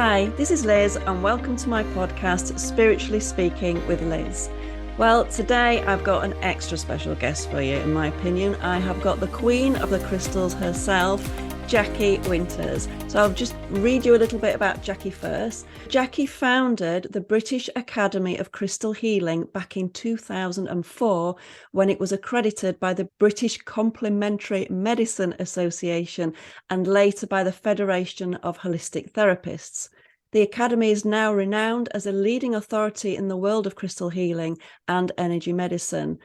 Hi, this is Liz and welcome to my podcast, Spiritually Speaking with Liz. Well, today I've got an extra special guest for you, in my opinion. I have got the Queen of the Crystals herself, Jackie Winters. So I'll just read you a little bit about Jackie first. Jackie founded the British Academy of Crystal Healing back in 2004 when it was accredited by the British Complementary Medicine Association and later by the Federation of Holistic Therapists. The Academy is now renowned as a leading authority in the world of crystal healing and energy medicine.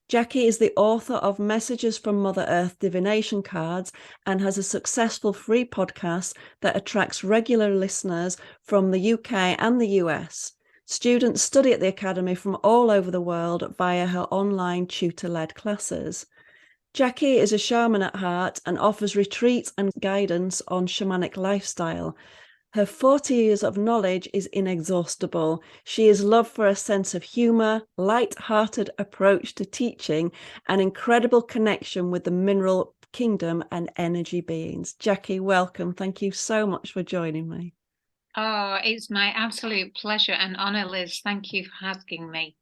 Jackie is the author of Messages from Mother Earth divination cards and has a successful free podcast that attracts regular listeners from the UK and the US. Students study at the Academy from all over the world via her online tutor-led classes. Jackie is a shaman at heart and offers retreats and guidance on shamanic lifestyle. Her 40 years of knowledge is inexhaustible. She is loved for a sense of humour, light-hearted approach to teaching, and incredible connection with the mineral kingdom and energy beings. Jackie, welcome. Thank you so much for joining me. Oh, it's my absolute pleasure and honour, Liz. Thank you for asking me.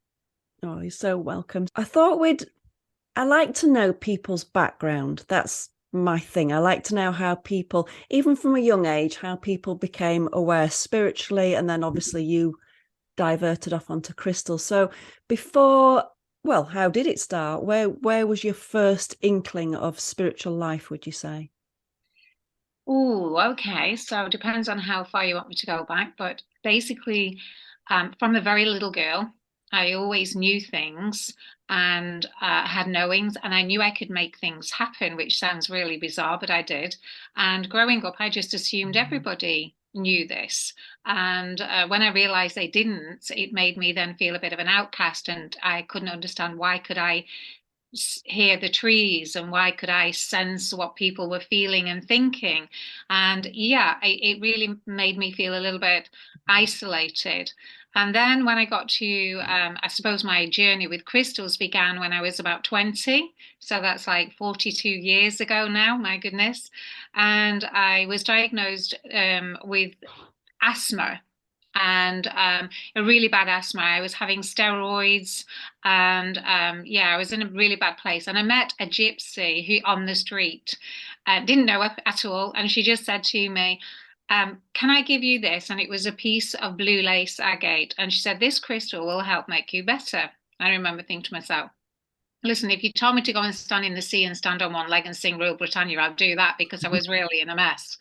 Oh, you're so welcome. I like to know people's background. That's my thing. I like to know how people, even from a young age, how people became aware spiritually, and then obviously you diverted off onto crystals. So how did it start? Where was your first inkling of spiritual life, would you say? Oh, okay. So it depends on how far you want me to go back. But basically, from a very little girl, I always knew things and had knowings, and I knew I could make things happen, which sounds really bizarre, but I did. And growing up, I just assumed everybody knew this. And when I realized they didn't, it made me then feel a bit of an outcast, and I couldn't understand why could I hear the trees and why could I sense what people were feeling and thinking. And yeah, it really made me feel a little bit isolated. And then when I got to, I suppose my journey with crystals began when I was about 20. So that's like 42 years ago now, my goodness. And I was diagnosed with asthma and a really bad asthma. I was having steroids, and I was in a really bad place. And I met a gypsy who on the street, didn't know her at all, and she just said to me, "Can I give you this?" And it was a piece of blue lace agate, and she said, "This crystal will help make you better." I remember thinking to myself, listen, if you told me to go and stand in the sea and stand on one leg and sing Rule Britannia, I'd do that because I was really in a mess.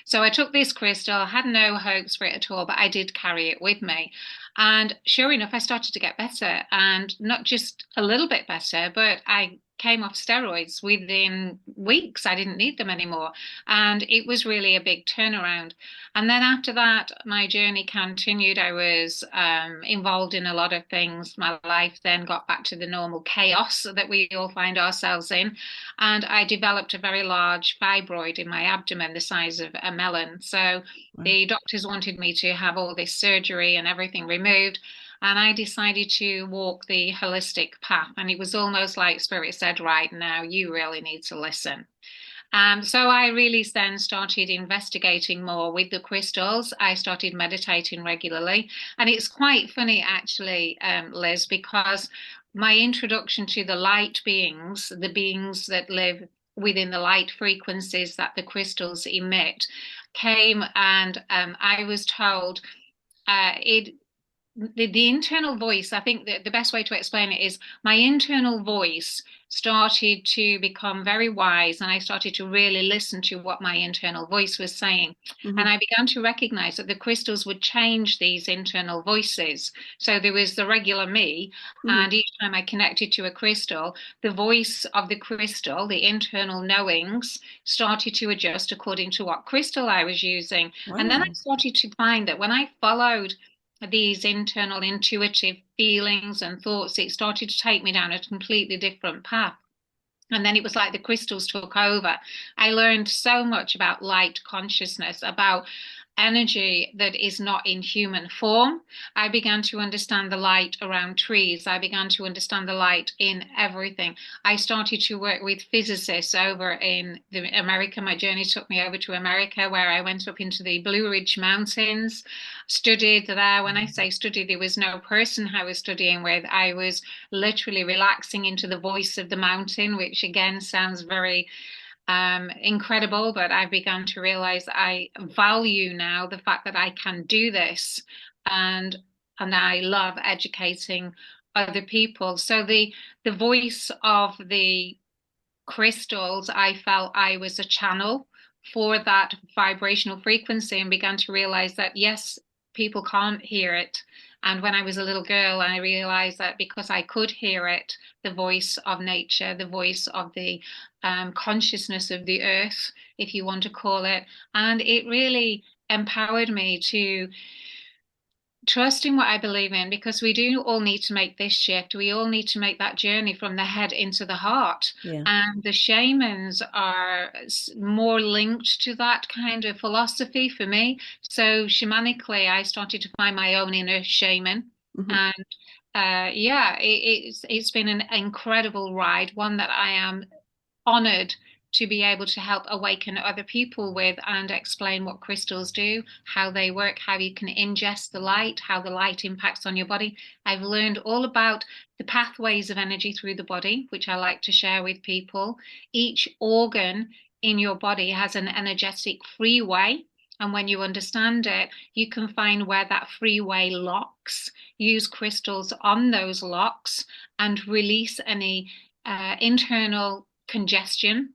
So I took this crystal, had no hopes for it at all, but I did carry it with me. And sure enough, I started to get better, and not just a little bit better, but I came off steroids within weeks. I didn't need them anymore. And it was really a big turnaround. And then after that, my journey continued. I was involved in a lot of things. My life then got back to the normal chaos that we all find ourselves in. And I developed a very large fibroid in my abdomen, the size of a melon. So the doctors wanted me to have all this surgery and everything removed. And I decided to walk the holistic path. And it was almost like Spirit said, right now, you really need to listen. So I really then started investigating more with the crystals. I started meditating regularly. And it's quite funny, actually, Liz, because my introduction to the light beings, the beings that live within the light frequencies that the crystals emit, came and I was told the internal voice, I think the best way to explain it is my internal voice started to become very wise, and I started to really listen to what my internal voice was saying. Mm-hmm. And I began to recognize that the crystals would change these internal voices. So there was the regular me, mm-hmm. and each time I connected to a crystal, the voice of the crystal, the internal knowings, started to adjust according to what crystal I was using. Wow. And then I started to find that when I followed these internal intuitive feelings and thoughts, it started to take me down a completely different path. And then it was like the crystals took over. I learned so much about light consciousness, about energy that is not in human form. I began to understand the light around trees. I began to understand the light in everything. I started to work with physicists over in America. My journey took me over to America, where I went up into the Blue Ridge Mountains, studied there. When I say studied, there was no person I was studying with. I was literally relaxing into the voice of the mountain, which again sounds very incredible, but I've begun to realize I value now the fact that I can do this, and I love educating other people. So the voice of the crystals, I felt I was a channel for that vibrational frequency, and began to realize that yes, people can't hear it. And when I was a little girl, I realized that because I could hear it, the voice of nature, the voice of the consciousness of the earth, if you want to call it, and it really empowered me to trust in what I believe in, because we do all need to make this shift. We all need to make that journey from the head into the heart. Yeah. And the shamans are more linked to that kind of philosophy for me. So shamanically, I started to find my own inner shaman. Mm-hmm. And yeah, it's been an incredible ride, one that I am honored to be able to help awaken other people with, and explain what crystals do, how they work, how you can ingest the light, how the light impacts on your body. I've learned all about the pathways of energy through the body, which I like to share with people. Each organ in your body has an energetic freeway. And when you understand it, you can find where that freeway locks, use crystals on those locks, and release any internal congestion.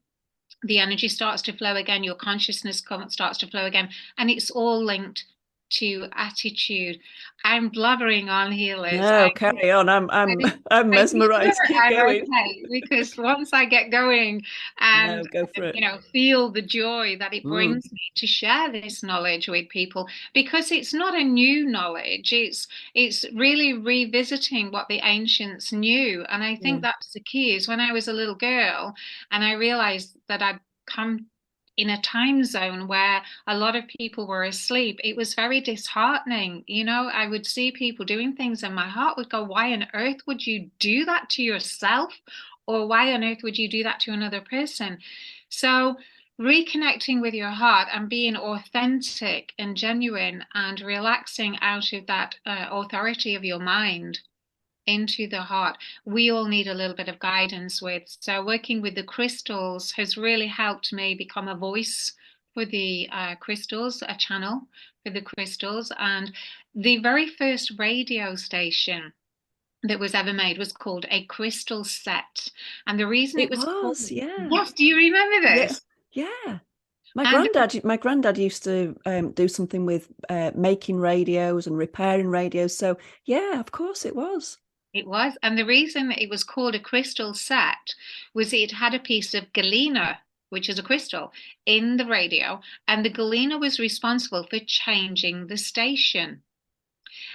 The energy starts to flow again, your consciousness starts to flow again, and it's all linked to attitude. I'm blabbering on here, Liz. No, carry on. I'm Are you mesmerized. sure Keep I'm going. okay? Because once I get going and No, go for it. feel the joy that it Mm, brings me to share this knowledge with people, because it's not a new knowledge. It's really revisiting what the ancients knew, and I yeah. think that's the key. Is when I was a little girl and I realized that I'd come in a time zone where a lot of people were asleep, it was very disheartening. I would see people doing things and my heart would go, why on earth would you do that to yourself? Or why on earth would you do that to another person? So reconnecting with your heart and being authentic and genuine and relaxing out of that authority of your mind into the heart, we all need a little bit of guidance with. So working with the crystals has really helped me become a voice for the crystals, a channel for the crystals. And the very first radio station that was ever made was called a crystal set. And the reason It it was called, was, yeah. yes, do you remember Yeah. this? Yeah. My And granddad used to do something with making radios and repairing radios. So yeah, of course it was. it was. And the reason it was called a crystal set was it had a piece of galena, which is a crystal, in the radio. And the galena was responsible for changing the station.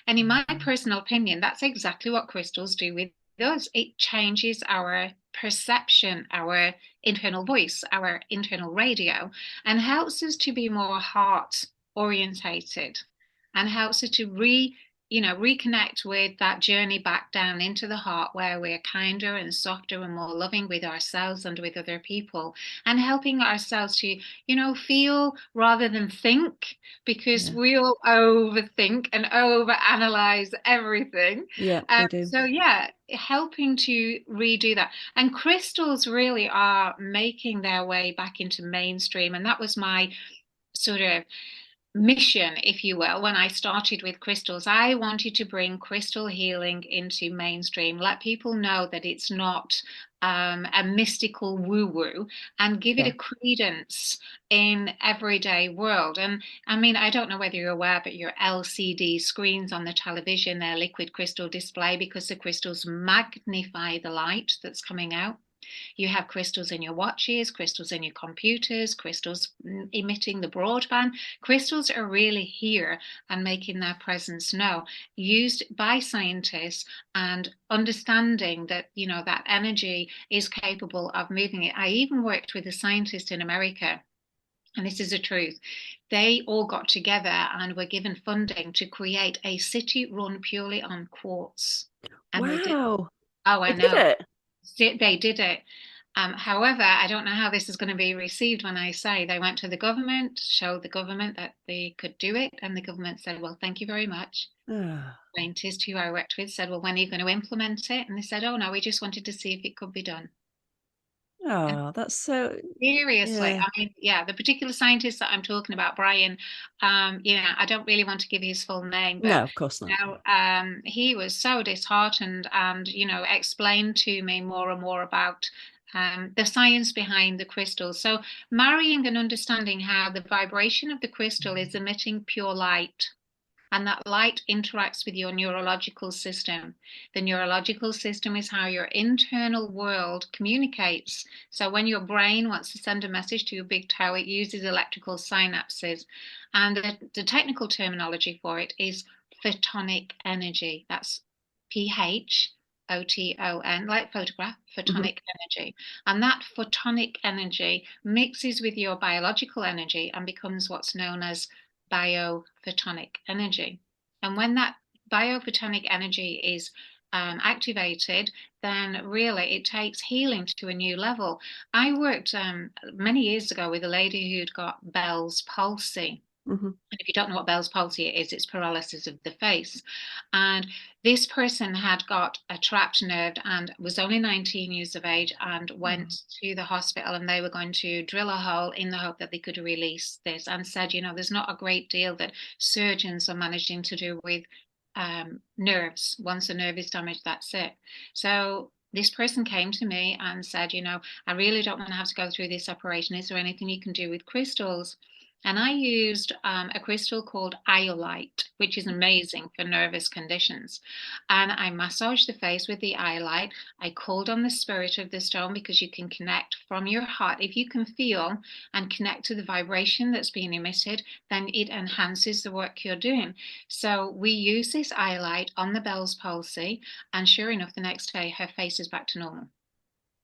And in my personal opinion, that's exactly what crystals do with us. It changes our perception, our internal voice, our internal radio, and helps us to be more heart orientated, and helps us to reconnect with that journey back down into the heart, where we're kinder and softer and more loving with ourselves and with other people, and helping ourselves to feel rather than think, because Yeah. we all overthink and overanalyze everything. Yeah, we do. So yeah, helping to redo that. And crystals really are making their way back into mainstream, and that was my sort of mission, if you will. When I started with crystals, I wanted to bring crystal healing into mainstream, let people know that it's not a mystical woo-woo, and give it Yeah. a credence in everyday world. And I mean, I don't know whether you're aware, but your LCD screens on the television, they're liquid crystal display, because the crystals magnify the light that's coming out. You have crystals in your watches, crystals in your computers, crystals emitting the broadband. Crystals are really here and making their presence known, used by scientists, and understanding that, that energy is capable of moving it. I even worked with a scientist in America and this is the truth, they all got together and were given funding to create a city run purely on quartz. And they did. Wow. Oh, I They did know. it. They did it. However, I don't know how this is going to be received when I say they went to the government, showed the government that they could do it, and the government said, well, thank you very much. Ah. Scientists who I worked with said, well, when are you going to implement it? And they said, oh, no, we just wanted to see if it could be done. Oh, that's so, Seriously, yeah. I mean, yeah, the particular scientist that I'm talking about, Brian, I don't really want to give his full name, but No, of course not. he was so disheartened and, explained to me more and more about the science behind the crystals. So marrying and understanding how the vibration of the crystal is emitting pure light, and that light interacts with your neurological system. The neurological system is how your internal world communicates. So when your brain wants to send a message to your big toe, it uses electrical synapses. And the technical terminology for it is photonic energy. That's PHOTON, like photograph, Mhm. photonic energy. And that photonic energy mixes with your biological energy and becomes what's known as biophotonic energy. And when that biophotonic energy is activated, then really it takes healing to a new level. I worked many years ago with a lady who'd got Bell's palsy. Mhm. And if you don't know what Bell's palsy is, it's paralysis of the face. And this person had got a trapped nerve and was only 19 years of age and Oh. went to the hospital, and they were going to drill a hole in the hope that they could release this, and said, there's not a great deal that surgeons are managing to do with nerves. Once a nerve is damaged, that's it. So this person came to me and said, I really don't want to have to go through this operation. Is there anything you can do with crystals? And I used a crystal called iolite, which is amazing for nervous conditions. And I massaged the face with the iolite. I called on the spirit of the stone, because you can connect from your heart. If you can feel and connect to the vibration that's being emitted, then it enhances the work you're doing. So we use this iolite on the Bell's palsy, and sure enough, the next day her face is back to normal.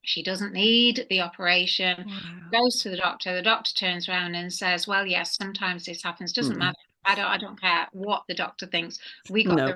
She doesn't need the operation, Wow. goes to the doctor. The doctor turns around and says, well, yes, sometimes this happens. Doesn't Mm. matter. I don't care what the doctor thinks. We got No. the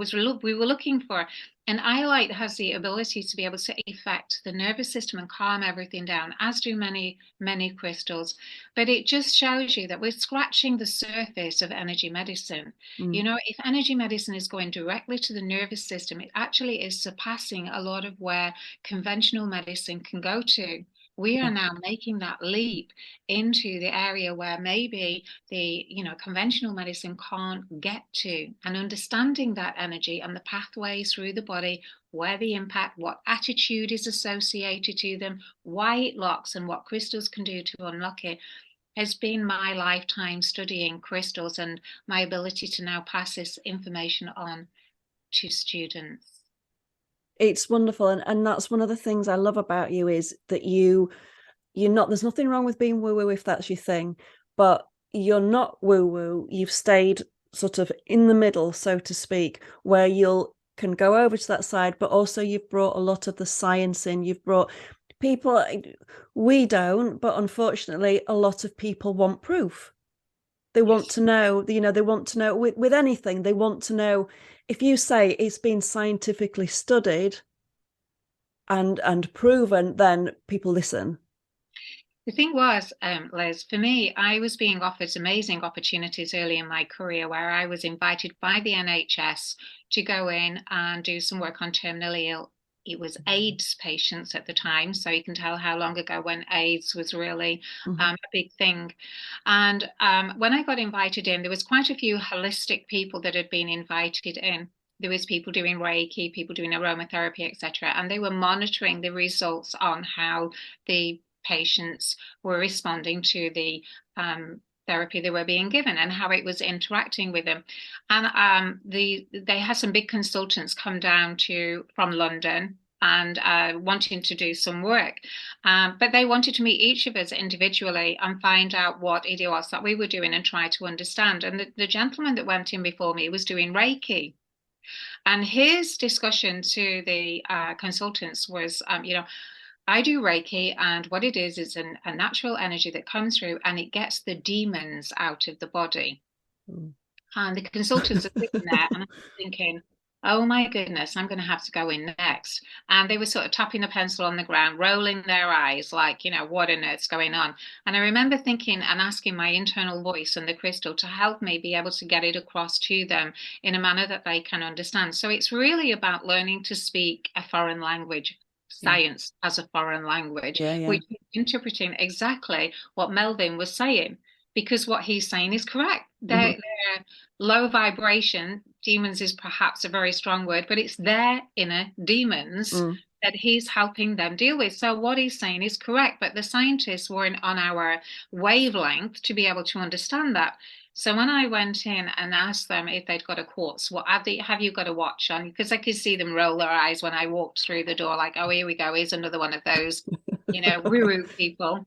result we were looking for. And iolite has the ability to be able to affect the nervous system and calm everything down, as do many, many crystals. But it just shows you that we're scratching the surface of energy medicine. Mm. If energy medicine is going directly to the nervous system, it actually is surpassing a lot of where conventional medicine can go to. We are Yeah. now making that leap into the area where maybe the conventional medicine can't get to, and understanding that energy and the pathways through the body, where the impact, what attitude is associated to them, why it locks, and what crystals can do to unlock it, has been my lifetime studying crystals and my ability to now pass this information on to students. It's wonderful. And that's one of the things I love about you, is that you're not, there's nothing wrong with being woo-woo if that's your thing, but you're not woo-woo. You've stayed sort of in the middle, so to speak, where you'll can go over to that side, but also you've brought a lot of the science in. You've brought people, we don't, but unfortunately a lot of people want proof. They want Yes. to know, they want to know with anything. They want to know, if you say it's been scientifically studied and proven, then people listen. The thing was, Liz, for me, I was being offered amazing opportunities early in my career where I was invited by the NHS to go in and do some work on terminally ill. It was AIDS patients at the time, so you can tell how long ago when AIDS was really Mm-hmm. a big thing. And when I got invited in, there was quite a few holistic people that had been invited in. There was people doing Reiki, people doing aromatherapy, etc., and they were monitoring the results on how the patients were responding to the therapy they were being given and how it was interacting with them. And they had some big consultants come down from London and wanting to do some work. But they wanted to meet each of us individually and find out what it was that we were doing and try to understand. And the gentleman that went in before me was doing Reiki. And his discussion to the consultants was, I do Reiki, and what it is a natural energy that comes through and it gets the demons out of the body. Mm. And the consultants are sitting there and I'm thinking, oh my goodness, I'm going to have to go in next. And they were sort of tapping a pencil on the ground, rolling their eyes like, what on earth's going on? And I remember thinking and asking my internal voice and the crystal to help me be able to get it across to them in a manner that they can understand. So it's really about learning to speak a foreign language. Yeah. Science as a foreign language, Yeah. which is interpreting exactly what Melvin was saying, because what he's saying is correct. Mm-hmm. They're low vibration. Demons is perhaps a very strong word, but it's their inner demons Mm. that he's helping them deal with. So what he's saying is correct, but the scientists weren't on our wavelength to be able to understand that. So when I went in and asked them if they'd got a quartz, what have you got a watch on? Because I could see them roll their eyes when I walked through the door, like, oh, here we go, here's another one of those, woo-woo people.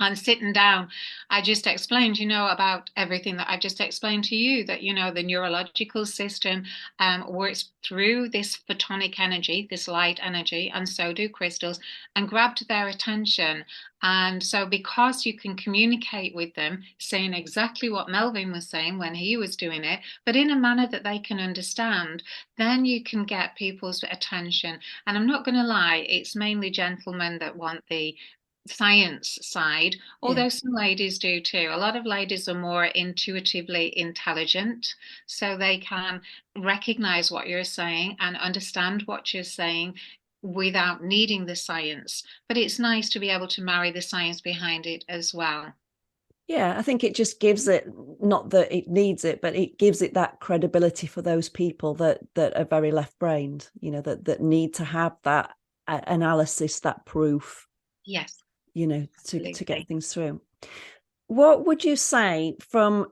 And sitting down, I just explained, about everything that I just explained to you, that, the neurological system works through this photonic energy, this light energy, and so do crystals, and grabbed their attention. And so because you can communicate with them, saying exactly what Melvin was saying when he was doing it, but in a manner that they can understand, then you can get people's attention. And I'm not going to lie, it's mainly gentlemen that want the science side, Yeah. although some ladies do too. A lot of ladies are more intuitively intelligent, so they can recognize what you're saying and understand what you're saying without needing the science. But it's nice to be able to marry the science behind it as well. Yeah, I think it just gives it, not that it needs it, but it gives it that credibility for those people that are very left-brained, that need to have that analysis, that proof. Yes. To get things through. What would you say now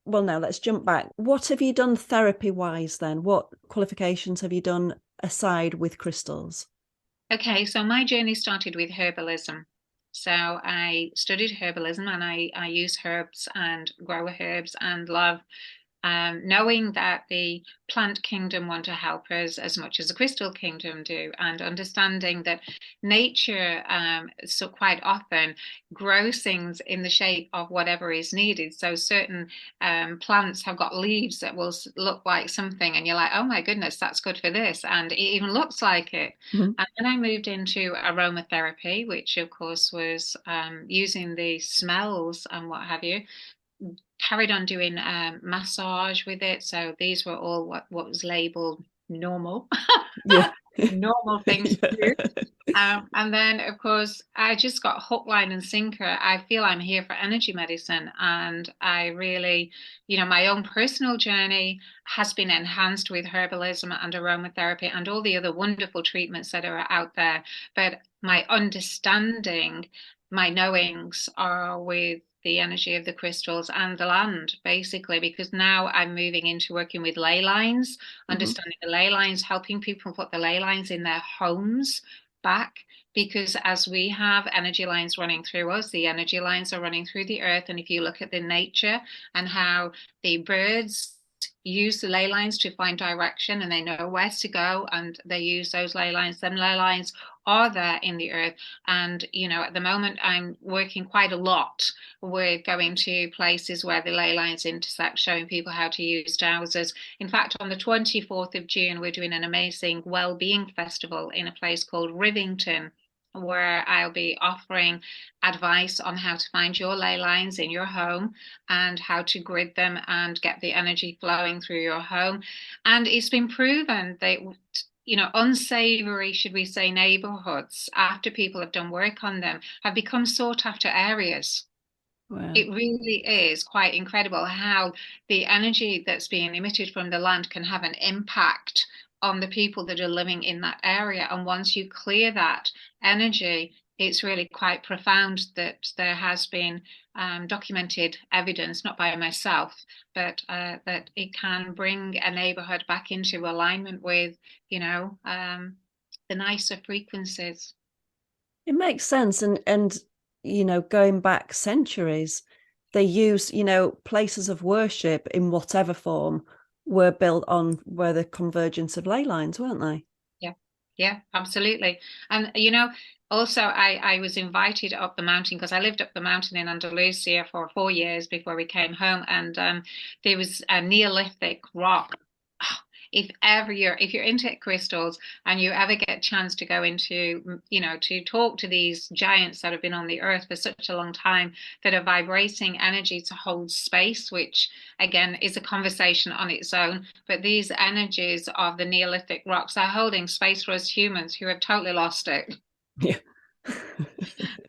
let's jump back. What have you done therapy wise then? What qualifications have you done aside with crystals? Okay, so my journey started with herbalism. So I studied herbalism and I use herbs and grow herbs and love knowing that the plant kingdom want to help us as much as the crystal kingdom do, and understanding that nature so quite often grows things in the shape of whatever is needed. So certain plants have got leaves that will look like something and you're like, oh my goodness, that's good for this, and it even looks like it. Mm-hmm. And then I moved into aromatherapy, which of course was using the smells and what have you, carried on doing massage with it. So these were all what was labeled normal. Yeah. Normal things to do. Yeah. And then, of course, I just got hook, line, and sinker. I feel I'm here for energy medicine. And I really, my own personal journey has been enhanced with herbalism and aromatherapy and all the other wonderful treatments that are out there. But my understanding, my knowings are with the energy of the crystals and the land, basically, because now I'm moving into working with ley lines, understanding the ley lines, helping people put the ley lines in their homes back, because as we have energy lines running through us, the energy lines are running through the earth. And if you look at the nature and how the birds use the ley lines to find direction and they know where to go and they use those ley lines, them ley lines are there in the earth. And at the moment I'm working quite a lot with going to places where the ley lines intersect, showing people how to use dowsers. In fact, on the 24th of June we're doing an amazing wellbeing festival in a place called Rivington, where I'll be offering advice on how to find your ley lines in your home and how to grid them and get the energy flowing through your home. And it's been proven that unsavory, should we say, neighborhoods, after people have done work on them, have become sought after areas. Wow. It really is quite incredible how the energy that's being emitted from the land can have an impact on the people that are living in that area. And once you clear that energy, it's really quite profound that there has been documented evidence, not by myself, but that it can bring a neighborhood back into alignment with, the nicer frequencies. It makes sense. And going back centuries, they use, places of worship in whatever form were built on where the convergence of ley lines, weren't they? Yeah. Yeah, absolutely. And also I was invited up the mountain because I lived up the mountain in Andalusia for 4 years before we came home, and there was a Neolithic rock. If you're into crystals and you ever get a chance to go into, to talk to these giants that have been on the earth for such a long time, that are vibrating energy to hold space, which again is a conversation on its own. But these energies of the Neolithic rocks are holding space for us humans who have totally lost it. Yeah.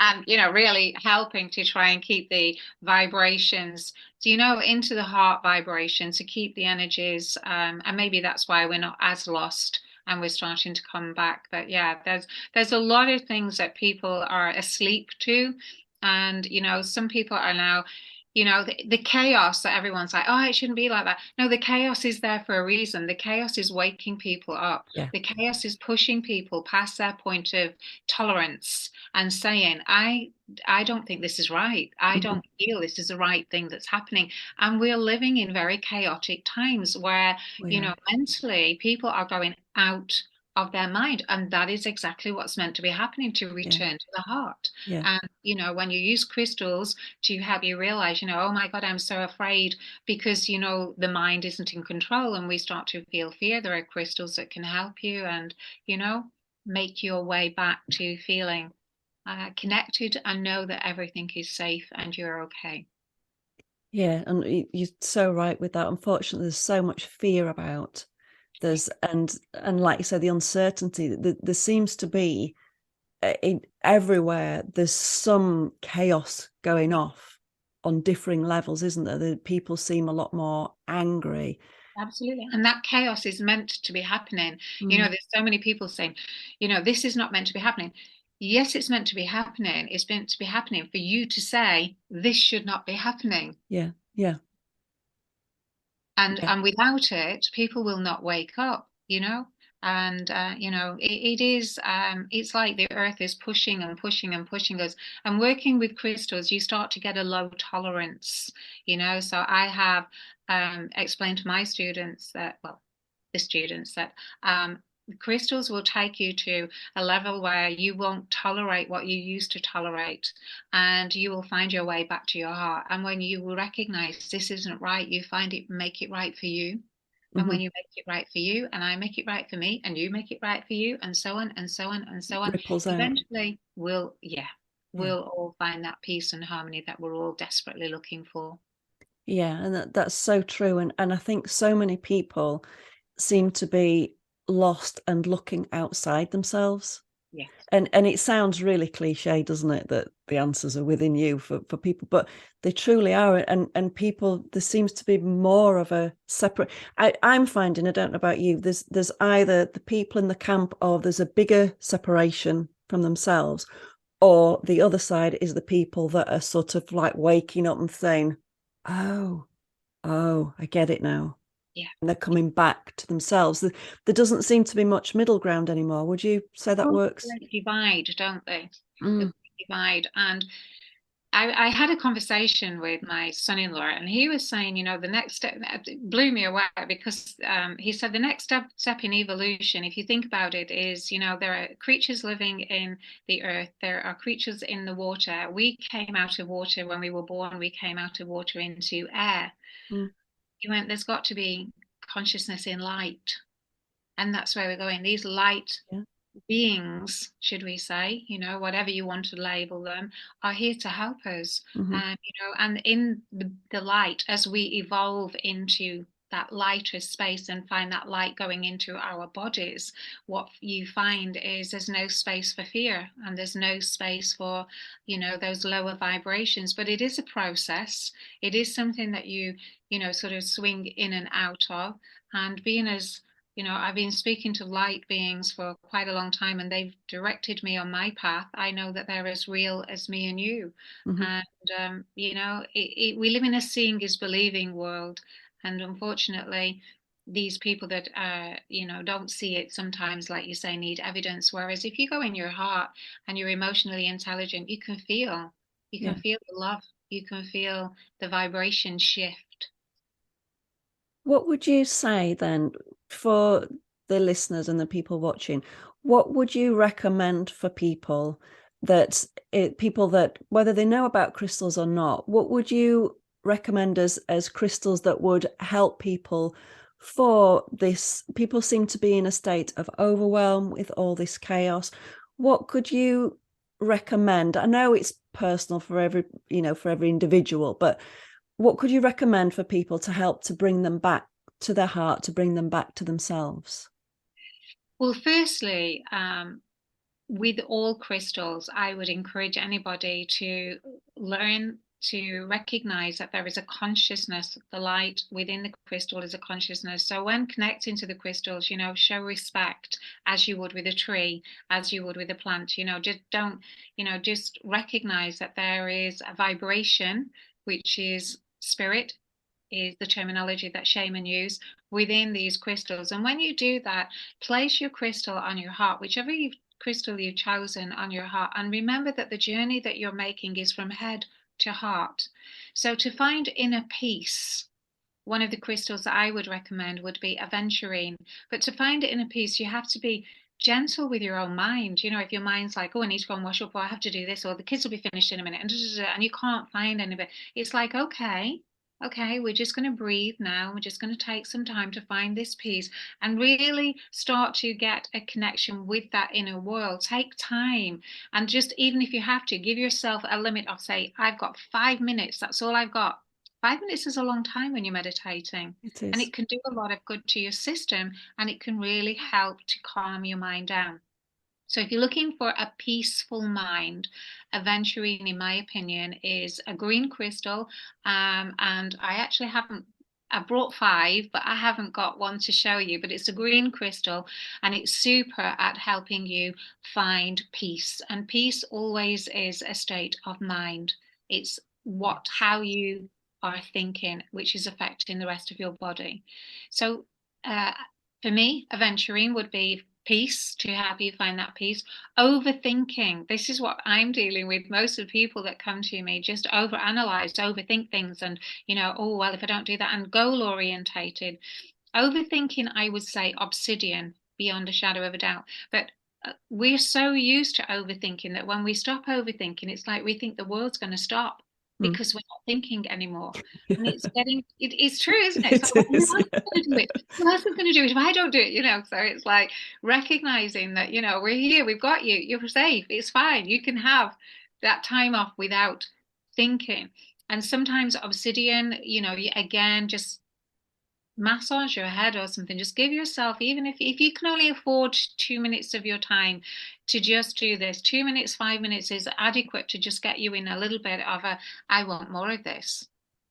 And really helping to try and keep the vibrations, into the heart vibration, to keep the energies, and maybe that's why we're not as lost and we're starting to come back. But yeah, there's a lot of things that people are asleep to, and some people are now, the chaos that everyone's like, oh, it shouldn't be like that. No, the chaos is there for a reason. The chaos is waking people up. Yeah. The chaos is pushing people past their point of tolerance and saying, I don't think this is right. I don't feel this is the right thing that's happening. And we're living in very chaotic times where, mentally people are going out of their mind. And that is exactly what's meant to be happening, to return to the heart. Yeah. And, when you use crystals to help you realize, oh my God, I'm so afraid, because, the mind isn't in control and we start to feel fear. There are crystals that can help you and, make your way back to feeling connected and know that everything is safe and you're okay. Yeah, and you're so right with that. Unfortunately, there's so much fear about and like you said, the uncertainty. There seems to be everywhere. There's some chaos going off on differing levels, isn't there? The people seem a lot more angry. Absolutely. And that chaos is meant to be happening. There's so many people saying, this is not meant to be happening. Yes, it's meant to be happening. It's meant to be happening for you to say, this should not be happening. Yeah, yeah. And without it, people will not wake up, and it is it's like the earth is pushing and pushing and pushing us. And working with crystals, you start to get a low tolerance, so I have explained to my students that, well, the students, that crystals will take you to a level where you won't tolerate what you used to tolerate, and you will find your way back to your heart. And when you will recognize this isn't right, you make it right for you. And when you make it right for you, and I make it right for me, and you make it right for you, and so on and so on and so on, ripples out. Eventually we'll all find that peace and harmony that we're all desperately looking for. Yeah, and that's so true. And I think so many people seem to be lost and looking outside themselves. Yes. And it sounds really cliche, doesn't it, that the answers are within you for people, but they truly are. And people, there seems to be more of a separate. I'm finding, I don't know about you, there's either the people in the camp, or there's a bigger separation from themselves, or the other side is the people that are sort of like waking up and saying, oh, I get it now. Yeah. And they're coming back to themselves. There doesn't seem to be much middle ground anymore. Would you say that works? They divide, don't they? They divide. And I had a conversation with my son-in-law, and he was saying, the next step, it blew me away, because he said the next step in evolution, if you think about it, is, there are creatures living in the earth, there are creatures in the water. We came out of water when we were born. We came out of water into air. He went, there's got to be consciousness in light. And that's where we're going. These light beings, should we say, whatever you want to label them, are here to help us. And in the light, as we evolve into that lighter space and find that light going into our bodies, what you find is there's no space for fear, and there's no space for, those lower vibrations. But it is a process. It is something that you sort of swing in and out of. And being as I've been speaking to light beings for quite a long time, and they've directed me on my path. I know that they're as real as me and you. And, we live in a seeing is believing world. And unfortunately, these people that, don't see it sometimes, like you say, need evidence. Whereas if you go in your heart and you're emotionally intelligent, you can feel the love. You can feel the vibration shift. What would you say then, for the listeners and the people watching, what would you recommend for people that whether they know about crystals or not, what would you recommend as crystals that would help people for this? People seem to be in a state of overwhelm with all this chaos. What could you recommend? I know it's personal for every individual, but what could you recommend for people to help to bring them back to their heart, to bring them back to themselves? Well, firstly, with all crystals, I would encourage anybody to learn to recognize that there is a consciousness. The light within the crystal is a consciousness. So when connecting to the crystals, show respect as you would with a tree, as you would with a plant. Just don't, just recognize that there is a vibration, which is spirit, is the terminology that shaman use within these crystals. And when you do that, place your crystal on your heart, whichever crystal you've chosen on your heart, and remember that the journey that you're making is from head to heart. So to find inner peace, one of the crystals that I would recommend would be aventurine. But to find inner peace, you have to be gentle with your own mind. If your mind's like, oh, I need to go and wash up, or I have to do this, or the kids will be finished in a minute, and you can't find any of it, it's like, okay, we're just going to breathe now. We're just going to take some time to find this peace and really start to get a connection with that inner world. Take time, and just, even if you have to, give yourself a limit of, say, I've got 5 minutes. That's all I've got. 5 minutes is a long time when you're meditating. It is. And it can do a lot of good to your system, and it can really help to calm your mind down. So if you're looking for a peaceful mind, aventurine, in my opinion, is a green crystal. And I brought 5, but I haven't got one to show you, but it's a green crystal, and it's super at helping you find peace. And peace always is a state of mind. It's how you are thinking, which is affecting the rest of your body. So for me, aventurine would be peace, to help you find that peace. Overthinking, this is what I'm dealing with. Most of the people that come to me just overanalyze, overthink things, and oh well, if I don't do that, and goal orientated. Overthinking, I would say obsidian, beyond a shadow of a doubt. But we're so used to overthinking that when we stop overthinking, it's like we think the world's going to stop because we're not thinking anymore. And it's true, isn't it? It's like, well, who else is going to do it? Who else is going to do it if I don't do it? So it's like recognizing that, we're here, we've got you, you're safe, it's fine. You can have that time off without thinking. And sometimes obsidian, again, just massage your head or something. Just give yourself, even if you can only afford 2 minutes of your time to just do this, 2 minutes, 5 minutes is adequate to just get you in a little bit of I want more of this.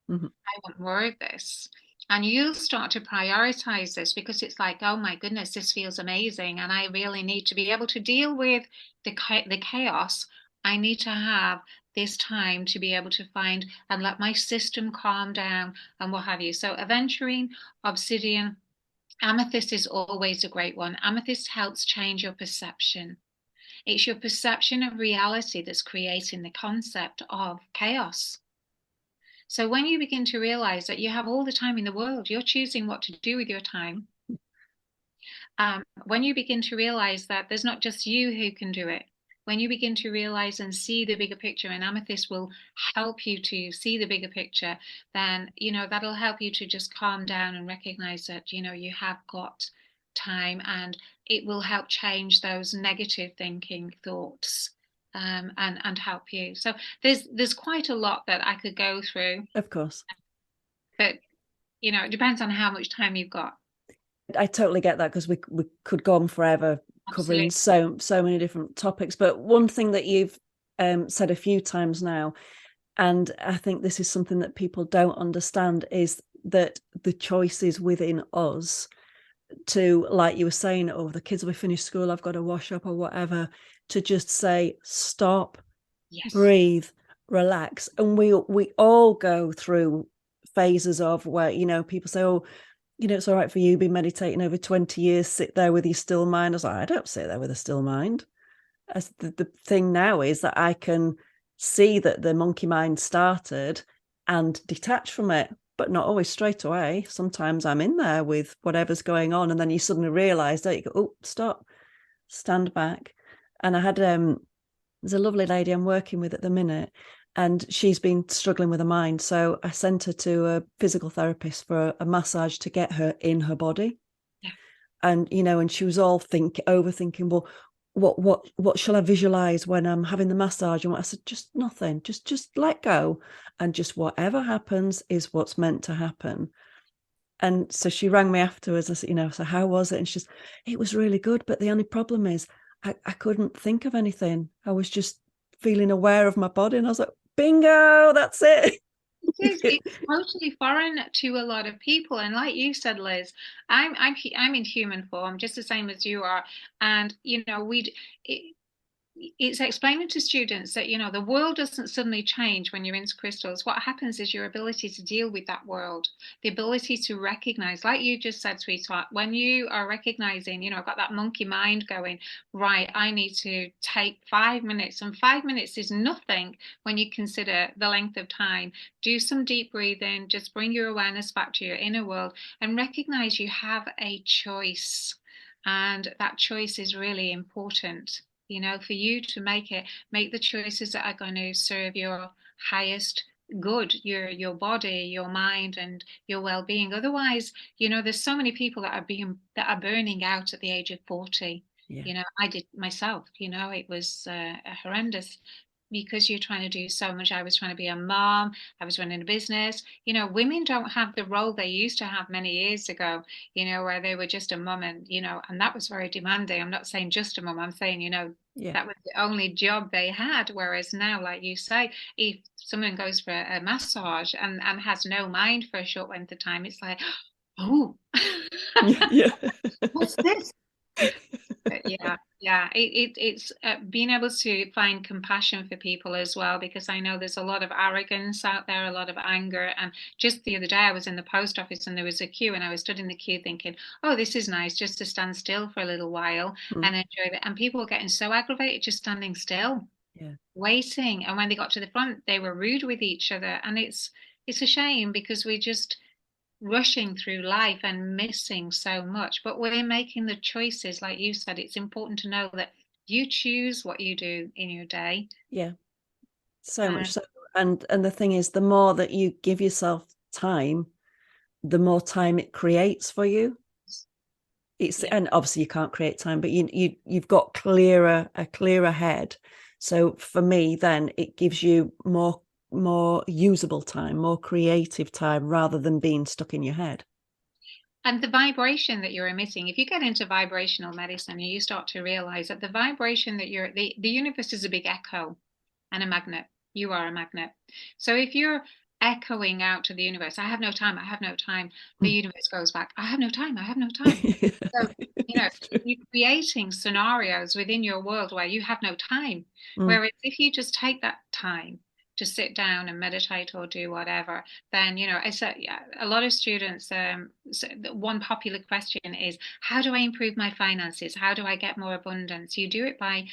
I want more of this. And you'll start to prioritize this, because it's like, oh my goodness, this feels amazing, and I really need to be able to deal with the chaos. I need to have this time to be able to find and let my system calm down and what have you. So aventurine, obsidian, amethyst is always a great one. Amethyst helps change your perception. It's your perception of reality that's creating the concept of chaos. So when you begin to realize that you have all the time in the world, you're choosing what to do with your time. When you begin to realize that there's not just you who can do it, when you begin to realize and see the bigger picture, and amethyst will help you to see the bigger picture, then, that'll help you to just calm down and recognize that, you have got time, and it will help change those negative thinking thoughts, and help you. So there's quite a lot that I could go through. Of course. But, it depends on how much time you've got. I totally get that, because we could go on forever covering so many different topics. But one thing that you've said a few times now, and I think this is something that people don't understand, is that the choice is within us to, like you were saying, oh, the kids will be finished school, I've got to wash up or whatever, to just say, stop, breathe, relax. And we all go through phases of where, people say, oh, it's all right for you, been meditating over 20 years, sit there with your still mind. I was like, I don't sit there with a still mind. As the thing now is that I can see that the monkey mind started and detach from it, but not always straight away. Sometimes I'm in there with whatever's going on, and then you suddenly realize that you go, oh, stop. stand back. And I had there's a lovely lady I'm working with at the minute, and she's been struggling with her mind. So I sent her to a physical therapist for a massage to get her in her body. Yeah. And, you know, and she was all overthinking, well, what shall I visualize when I'm having the massage? And I said, just nothing, just let go. And just whatever happens is what's meant to happen. And so she rang me afterwards. I said, you know, so how was it? And she's, it was really good. But the only problem is I couldn't think of anything. I was just feeling aware of my body. And I was like, bingo, that's it. It's totally foreign to a lot of people, and like you said, Liz, I'm in human form, just the same as you are, and you know it's explaining to students that the world doesn't suddenly change when you're into crystals. What happens is your ability to deal with that world, the ability to recognize, like you just said, sweetheart, when you are recognizing, I've got that monkey mind going, right, I need to take 5 minutes, and 5 minutes is nothing when you consider the length of time. Do some deep breathing, just bring your awareness back to your inner world and recognize you have a choice, and that choice is really important, for you to make the choices that are going to serve your highest good, your body, your mind, and your well-being. Otherwise, there's so many people that are burning out at the age of 40. Yeah. I did myself. It was horrendous, because you're trying to do so much. I was trying to be a mom, I was running a business. Women don't have the role they used to have many years ago, where they were just a mum, and that was very demanding. I'm not saying just a mum, I'm saying, Yeah. that was the only job they had. Whereas now, like you say, if someone goes for a massage and has no mind for a short length of time, it's like, oh, Yeah. what's this? Yeah, it's being able to find compassion for people as well, because I know there's a lot of arrogance out there, a lot of anger. And just the other day, I was in the post office and there was a queue, and I was stood in the queue thinking, oh, this is nice just to stand still for a little while and enjoy it. And people were getting so aggravated just standing still, Yeah. waiting. And when they got to the front, they were rude with each other. And it's a shame, because we just rushing through life and missing so much. But we're making the choices, like you said. It's important to know that you choose what you do in your day. Yeah. So much so. And the thing is, the more that you give yourself time, the more time it creates for you. It's Yeah. And obviously you can't create time, but you've got a clearer head. So for me, then it gives you more usable time, more creative time, rather than being stuck in your head. And the vibration that you're emitting, if you get into vibrational medicine, you start to realize that the vibration that the universe is a big echo and a magnet. You are a magnet. So if you're echoing out to the universe, I have no time, I have no time, the universe goes back, I have no time, I have no time. So, you're creating scenarios within your world where you have no time. Whereas if you just take that time to sit down and meditate or do whatever, then it's a lot of students. So one popular question is, how do I improve my finances? How do I get more abundance? You do it by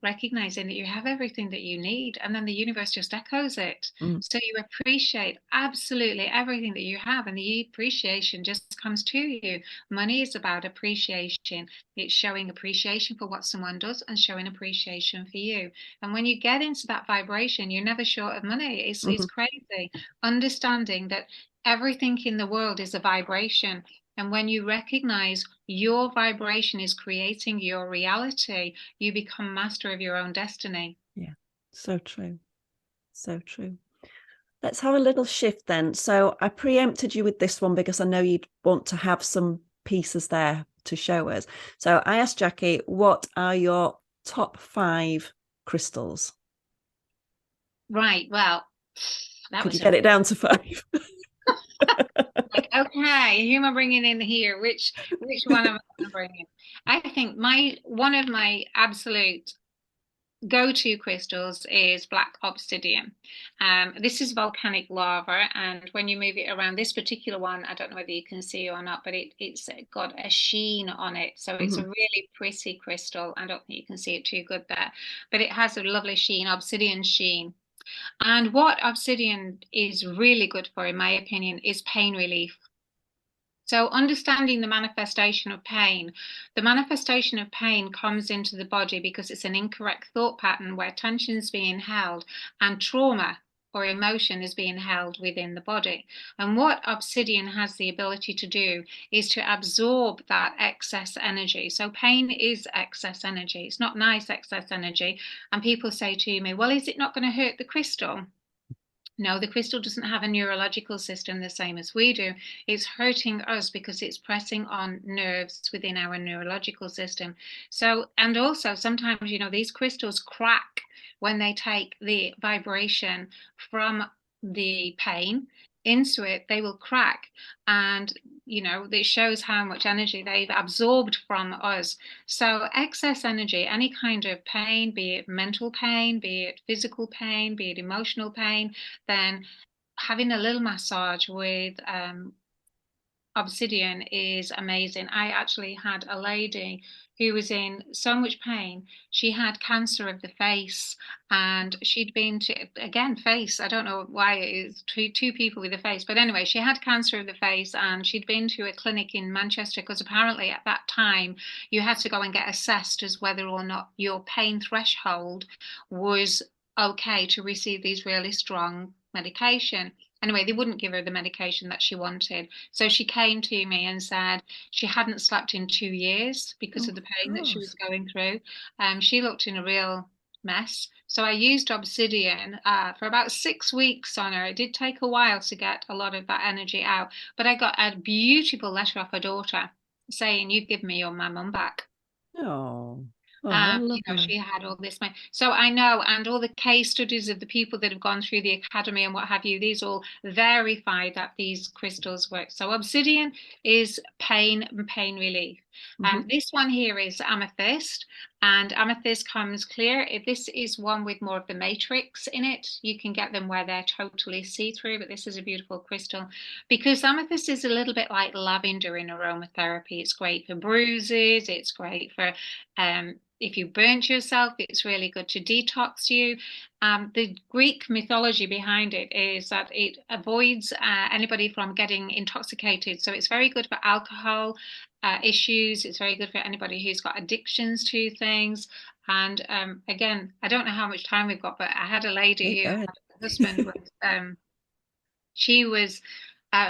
recognizing that you have everything that you need, and then the universe just echoes it. So you appreciate absolutely everything that you have, and the appreciation just comes to you. Money is about appreciation. It's showing appreciation for what someone does and showing appreciation for you. And when you get into that vibration, you're never short of money. It's crazy. Understanding that everything in the world is a vibration. And when you recognize your vibration is creating your reality, you become master of your own destiny. Yeah, so true. So true. Let's have a little shift then. So I preempted you with this one because I know you'd want to have some pieces there to show us. So I asked Jackie, what are your top 5 crystals? Right. Well, Could you get it down to 5? Like, okay, who am I bringing in here? Which one am I going to bring in? I think one of my absolute go-to crystals is black obsidian. This is volcanic lava, and when you move it around, this particular one, I don't know whether you can see or not, but it's got a sheen on it. So it's a really pretty crystal. I don't think you can see it too good there, but it has a lovely sheen, obsidian sheen. And what obsidian is really good for, in my opinion, is pain relief. So understanding the manifestation of pain. The manifestation of pain comes into the body because it's an incorrect thought pattern where tension is being held and trauma or emotion is being held within the body. And what obsidian has the ability to do is to absorb that excess energy. So pain is excess energy. It's not nice excess energy. And people say to me, well, is it not going to hurt the crystal? No, the crystal doesn't have a neurological system the same as we do. It's hurting us because it's pressing on nerves within our neurological system. So, and also sometimes, these crystals crack when they take the vibration from the pain into it, they will crack. And, it shows how much energy they've absorbed from us. So excess energy, any kind of pain, be it mental pain, be it physical pain, be it emotional pain, then having a little massage with obsidian is amazing. I actually had a lady who was in so much pain. She had cancer of the face, and she'd been to, again, face. I don't know why it's two people with a face, but anyway, she had cancer of the face, and she'd been to a clinic in Manchester because apparently at that time you had to go and get assessed as whether or not your pain threshold was okay to receive these really strong medication. Anyway, they wouldn't give her the medication that she wanted. So she came to me and said she hadn't slept in 2 years because of the pain that she was going through. She looked in a real mess. So I used obsidian for about 6 weeks on her. It did take a while to get a lot of that energy out, but I got a beautiful letter off her daughter saying, "You've given me your my mum back." Oh, how lovely. She had all this money. So I know, and all the case studies of the people that have gone through the academy and what have you, these all verify that these crystals work. So obsidian is pain relief. This one here is amethyst, and amethyst comes clear. If this is one with more of the matrix in it, you can get them where they're totally see-through, but this is a beautiful crystal because amethyst is a little bit like lavender in aromatherapy. It's great for bruises. It's great for if you burnt yourself, it's really good to detox you. The Greek mythology behind it is that it avoids anybody from getting intoxicated. So it's very good for alcohol issues. It's very good for anybody who's got addictions to things. And again, I don't know how much time we've got, but I had a lady who had a husband was she was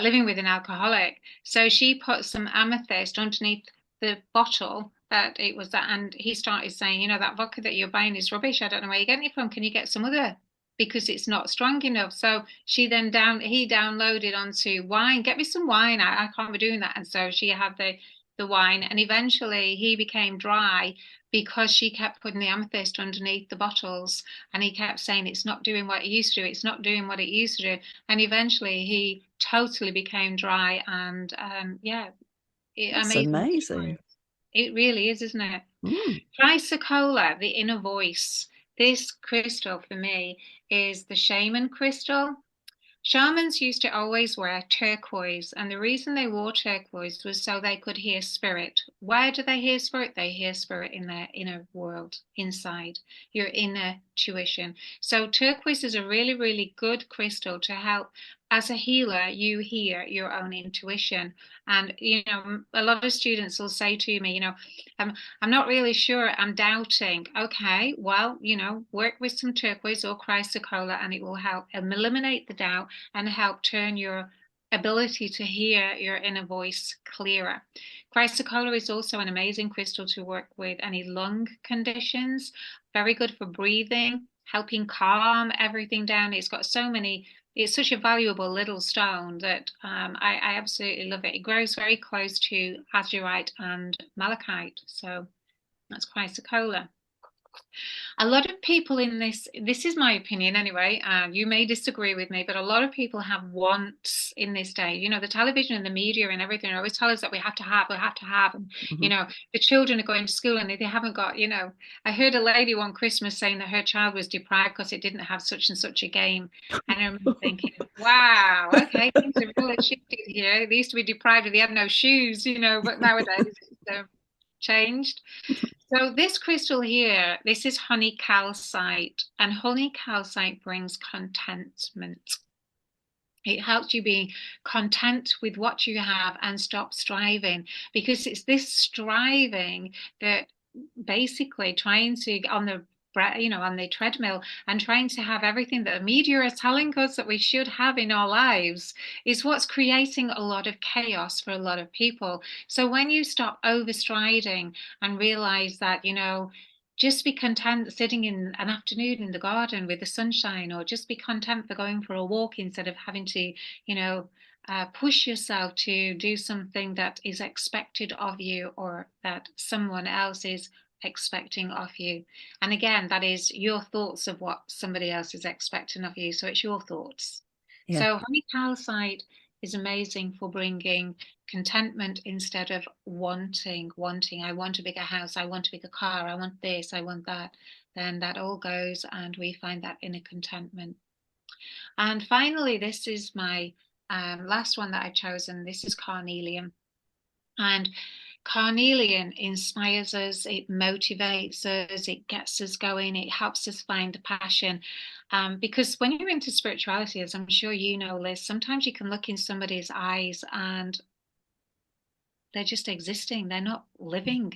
living with an alcoholic. So she put some amethyst underneath the bottle that it was that, and he started saying, that vodka that you're buying is rubbish. I don't know where you're getting it from. Can you get some other? Because it's not strong enough. So he downloaded onto wine. Get me some wine. I can't be doing that. And so she had the wine, and eventually he became dry because she kept putting the amethyst underneath the bottles, and he kept saying it's not doing what it used to do. It's not doing what it used to do. And eventually he totally became dry, and That's amazing. It really is, isn't it? Chrysocolla, the inner voice. This crystal for me is the shaman crystal. Shamans used to always wear turquoise, and the reason they wore turquoise was so they could hear spirit. Where do they hear spirit? They hear spirit in their inner world, inside your inner tuition. So turquoise is a really, really good crystal to help. As a healer, you hear your own intuition. And, a lot of students will say to me, I'm not really sure, I'm doubting. Okay, well, work with some turquoise or chrysocolla and it will help eliminate the doubt and help turn your ability to hear your inner voice clearer. Chrysocolla is also an amazing crystal to work with any lung conditions, very good for breathing, helping calm everything down. It's such a valuable little stone that I absolutely love it. It grows very close to azurite and malachite. So that's chrysocolla. A lot of people in this is my opinion anyway, you may disagree with me, but a lot of people have wants in this day. The television and the media and everything always tell us that we have to have. And, the children are going to school and they haven't got, I heard a lady one Christmas saying that her child was deprived because it didn't have such and such a game. And I remember thinking, wow, okay, things have really shifted here. They used to be deprived if they had no shoes, but nowadays it's changed. So this crystal here, this is honey calcite, and honey calcite brings contentment. It helps you be content with what you have and stop striving, because it's this striving that basically trying to on the on the treadmill and trying to have everything that the media are telling us that we should have in our lives is what's creating a lot of chaos for a lot of people. So when you stop overstriding and realize that, just be content sitting in an afternoon in the garden with the sunshine, or just be content for going for a walk instead of having to, push yourself to do something that is expected of you or that someone else is expecting of you. And again, that is your thoughts of what somebody else is expecting of you. So it's your thoughts. Yeah. So honey calcite is amazing for bringing contentment instead of wanting. I want a bigger house, I want a bigger car, I want this, I want that. Then that all goes and we find that inner contentment. And finally, this is my last one that I've chosen. This is carnelian. And carnelian inspires us, it motivates us, it gets us going, it helps us find the passion. Because when you're into spirituality, as I'm sure you know, Liz, sometimes you can look in somebody's eyes and they're just existing, they're not living.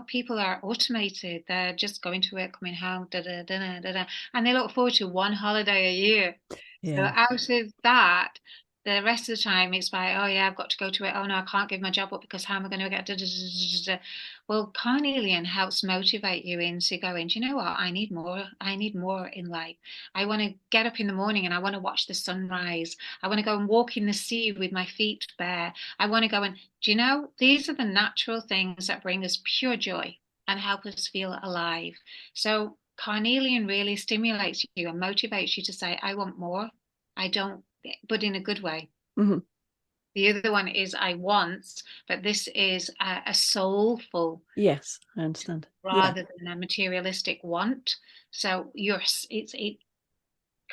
People are automated, they're just going to work, coming home, and they look forward to one holiday a year. So out of that, the rest of the time it's like, oh yeah, I've got to go to it. Oh no, I can't give my job up because how am I going to get? Well, carnelian helps motivate you into going, do you know what? I need more. I need more in life. I want to get up in the morning and I want to watch the sunrise. I want to go and walk in the sea with my feet bare. I want to go and, do you know, these are the natural things that bring us pure joy and help us feel alive. So carnelian really stimulates you and motivates you to say, I want more. I don't, but in a good way. Mm-hmm. The other one is I want, but this is a soulful. Yes, I understand. Rather than a materialistic want. So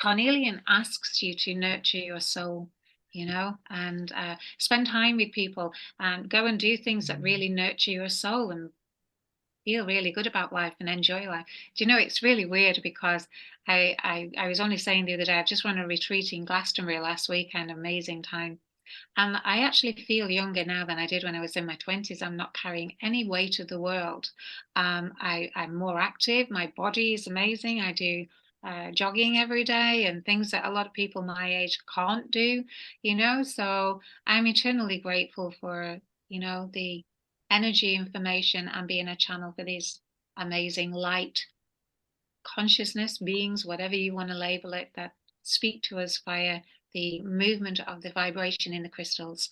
carnelian asks you to nurture your soul, and spend time with people and go and do things that really nurture your soul and feel really good about life and enjoy life. Do you know, it's really weird because I was only saying the other day, I just went on a retreat in Glastonbury last weekend, amazing time. And I actually feel younger now than I did when I was in my 20s. I'm not carrying any weight of the world. I'm more active. My body is amazing. I do jogging every day and things that a lot of people my age can't do, So I'm eternally grateful for, the energy, information, and being a channel for these amazing light consciousness beings, whatever you want to label it, that speak to us via the movement of the vibration in the crystals.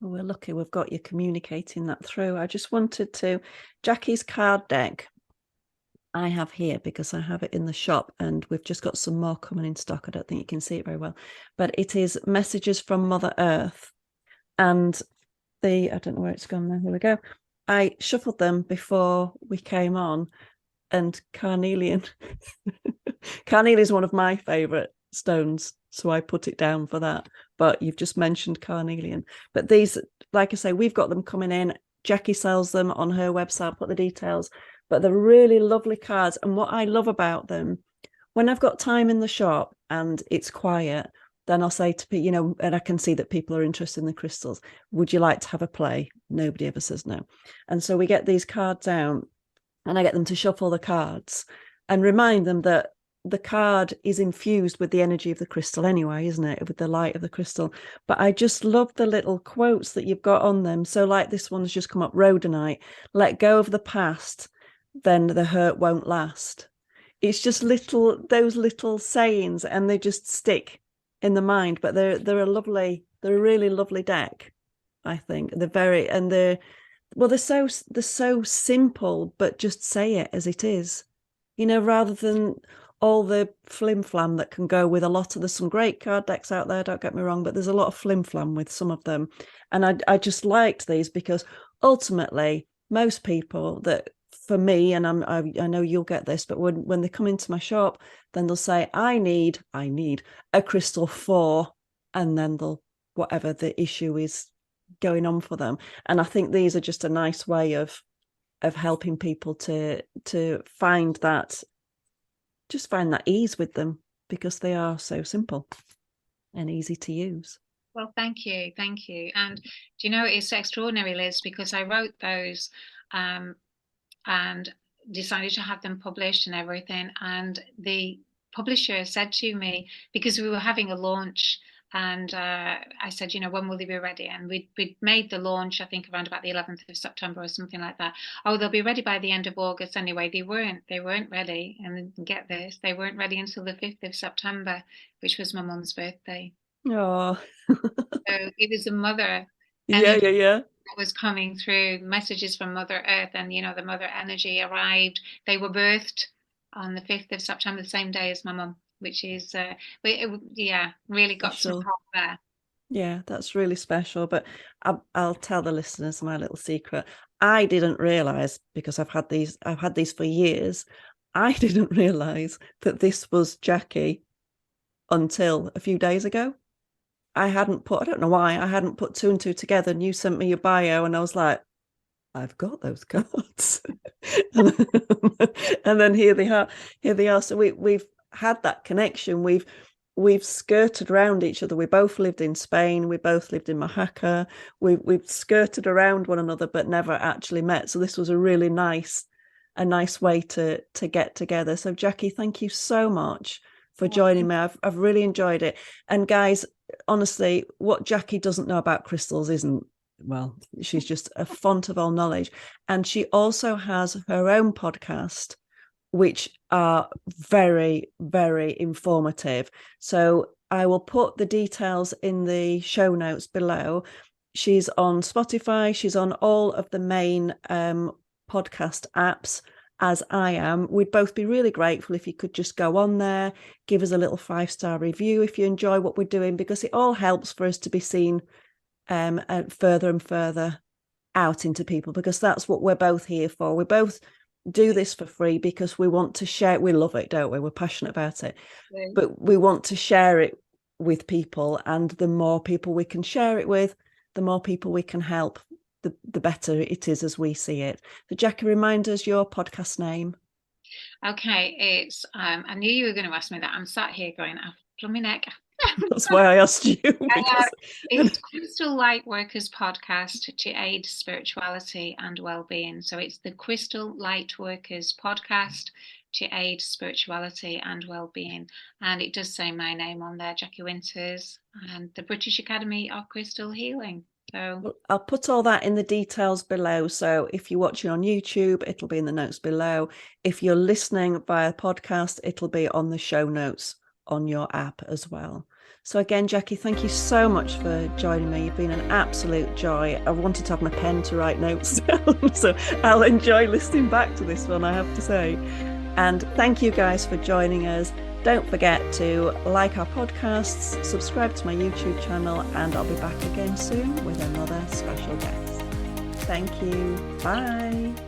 Well, we're lucky we've got you communicating that through. I just wanted to, Jackie's card deck I have here because I have it in the shop and we've just got some more coming in stock. I don't think you can see it very well, but it is messages from Mother Earth. And I don't know where it's gone now. Here we go. I shuffled them before we came on, and carnelian is one of my favorite stones, so I put it down for that. But you've just mentioned carnelian. But these, like I say, we've got them coming in. Jackie sells them on her website. I'll put the details, but they're really lovely cards. And what I love about them, when I've got time in the shop and it's quiet, then I'll say to people, and I can see that people are interested in the crystals, would you like to have a play? Nobody ever says no. And so we get these cards out and I get them to shuffle the cards and remind them that the card is infused with the energy of the crystal anyway, isn't it? With the light of the crystal. But I just love the little quotes that you've got on them. So like this one's just come up, rhodonite, let go of the past, then the hurt won't last. It's just those little sayings, and they just stick in the mind. But they're a really lovely deck, I think. They're so simple, but just say it as it is, rather than all the flim flam that can go with a lot of. There's some great card decks out there, don't get me wrong, but there's a lot of flim flam with some of them. And I just liked these because ultimately most people that, for me, and I know you'll get this, but when they come into my shop, then they'll say, I need a crystal for, and then they'll, whatever the issue is going on for them. And I think these are just a nice way of helping people to find that ease with them, because they are so simple. and easy to use. Well, thank you. And do you know, it's extraordinary, Liz, because I wrote those and decided to have them published and everything. And the publisher said to me, because we were having a launch, and I said, you know, when will they be ready? And we'd made the launch, I think, around about the 11th of September or something like that. Oh, they'll be ready by the end of August anyway. They weren't ready. And get this, they weren't ready until the 5th of September, which was my mum's birthday. Oh, So it was a mother yeah. that was coming through, messages from Mother Earth, and you know, the mother energy arrived. They were birthed on the 5th of September, the same day as my mum, which is really got some pop there. Yeah, that's really special. But I'll tell the listeners my little secret. I didn't realize, because I've had these for years, I didn't realize that this was Jackie until a few days ago. I don't know why, I hadn't put two and two together, and you sent me your bio and I was like, I've got those cards. And then here they are. So we've had that connection. We've skirted around each other. We both lived in Spain. We both lived in Oaxaca. We've skirted around one another, but never actually met. So this was a really nice way to get together. So Jackie, thank you so much for joining me. I've really enjoyed it. And guys, honestly, what Jackie doesn't know about crystals isn't, well, she's just a font of all knowledge. And she also has her own podcast, which are very, very informative. So I will put the details in the show notes below. She's on Spotify. She's on all of the main podcast apps, as I am. We'd both be really grateful if you could just go on there, give us a little 5-star review if you enjoy what we're doing, because it all helps for us to be seen further and further out into people, because that's what we're both here for. We both do this for free because we want to share it. We love it, don't we? We're passionate about it. Right. But we want to share it with people, and the more people we can share it with, the more people we can help, the better it is as we see it. So Jackie, remind us your podcast name. Okay, it's I knew you were going to ask me that. I'm sat here going, I've plumbed my neck. That's why I asked you. It's Crystal Lightworkers Podcast to aid spirituality and well-being. So it's the Crystal Lightworkers Podcast to aid spirituality and well-being. And it does say my name on there, Jackie Winters, and the British Academy of Crystal Healing. So I'll put all that in the details below. So if you're watching on YouTube, it'll be in the notes below. If you're listening via podcast, it'll be on the show notes on your app as well. So again, Jackie, thank you so much for joining me. You've been an absolute joy. I wanted to have my pen to write notes down, so I'll enjoy listening back to this one, I have to say. And thank you guys for joining us. Don't forget to like our podcasts, subscribe to my YouTube channel, and I'll be back again soon with another special guest. Thank you. Bye.